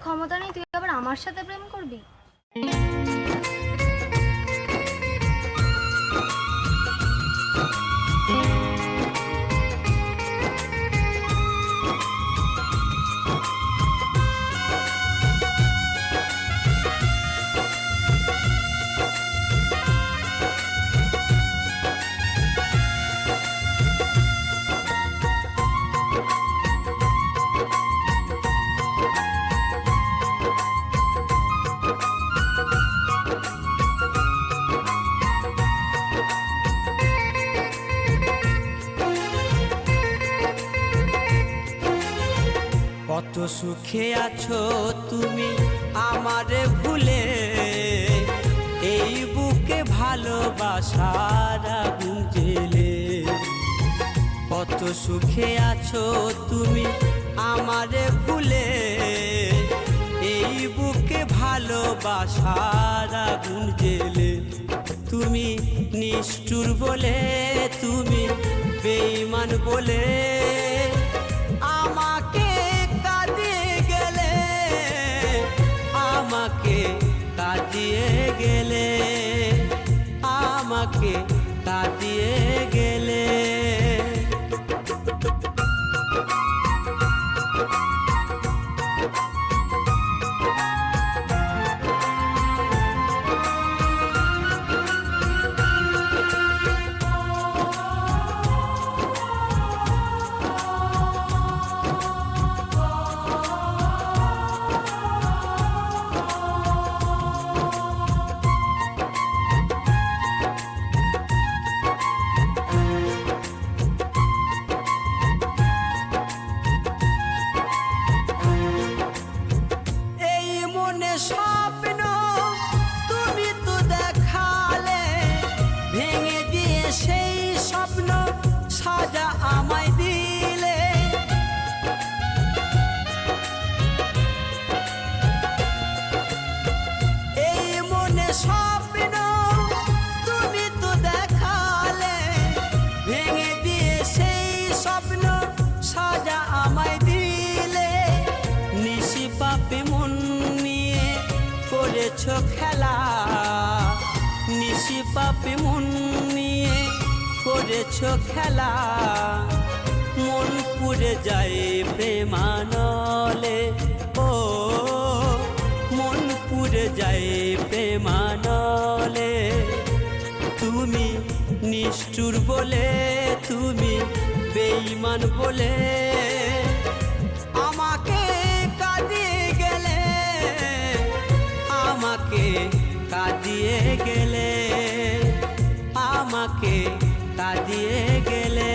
ক্ষমতা নেই, তুই আবার আমার সাথে প্রেম করবি? কত সুখে আছো তুমি আমারে ভুলে, এই বুকে ভালোবাসার আগুন জ্বেলে। কত সুখে আছো তুমি আমারে ভুলে, এই বুকে ভালোবাসার আগুন জ্বেলে। তুমি নিষ্ঠুর বলে, তুমি বেঈমান বলে আমাকে কাঁদিয়ে গেলে, আমাকে কাঁদিয়ে গেলে, আমাকে কাঁদিয়ে গেলে। স্বপ্ন তুমি তো দেখালে, ভেঙে দিয়ে সেই স্বপ্ন সাজা আমায় দিলে। এই মনে স্বপ্ন তুমি তো দেখালে, ভেঙে দিয়ে সেই স্বপ্ন সাজা আমায় দিলে। নিশি পাপে মন করেছো খেলা, নিশি পাপে মন নিয়ে করেছো খেলা। মন পুড়ে যায় প্রেমানলে, ও মন পুড়ে যায় প্রেমানলে। তুমি নিষ্ঠুর বলে, তুমি বেঈমান বলে আমাকে কাঁদিয়ে গেলে, আমাকে কাঁদিয়ে গেলে, আমাকে কাঁদিয়ে গেলে।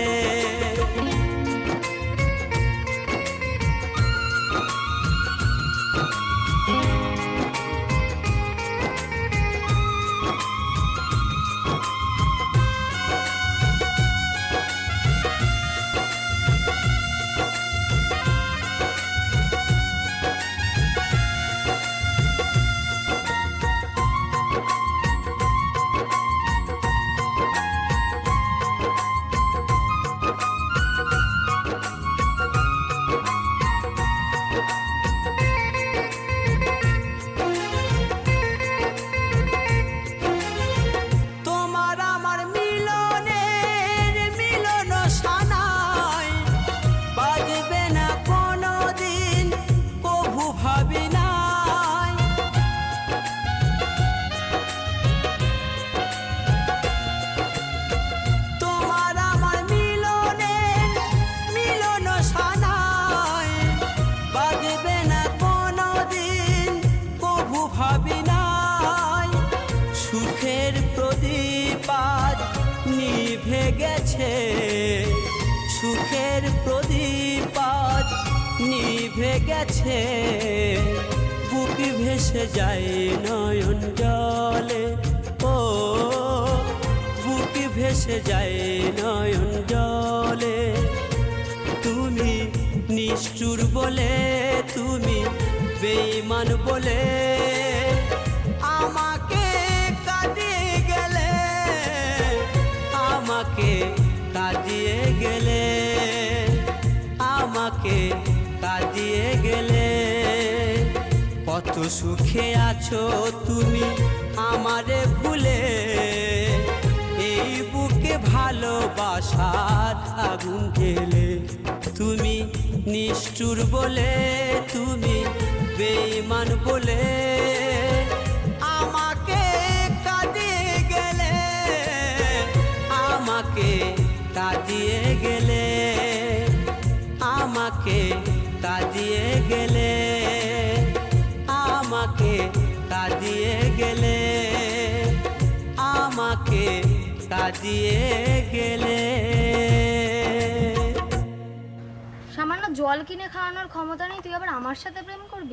সুখের প্রদীপ আজ নিভে গেছে, সুখের প্রদীপ আজ নিভে গেছে। বুক ভেসে যায় নয়ন জলে, ও বুক ভেসে যায় নয়ন জলে। তুমি নিষ্ঠুর বলে, তুমি বেঈমান বলে আমাকে কাঁদিয়ে গেলে, আমাকে কাঁদিয়ে গেলে, আমাকে কাঁদিয়ে গেলে। কত সুখে আছো তুমি আমারে ভুলে, এই বুকে ভালোবাসার আগুন জ্বেলে। তুমি নিষ্ঠুর বলে, তুমি বেঈমান বলে আমাকে কাঁদিয়ে গেলে, আমাকে কাঁদিয়ে গেলে, আমাকে কাঁদিয়ে গেলে, আমাকে কাঁদিয়ে গেলে, আমাকে কাঁদিয়ে গেলে। সামান্য জল কিনে খাওয়ানোর ক্ষমতা নেই, তুই আবার আমার সাথে প্রেম করবি?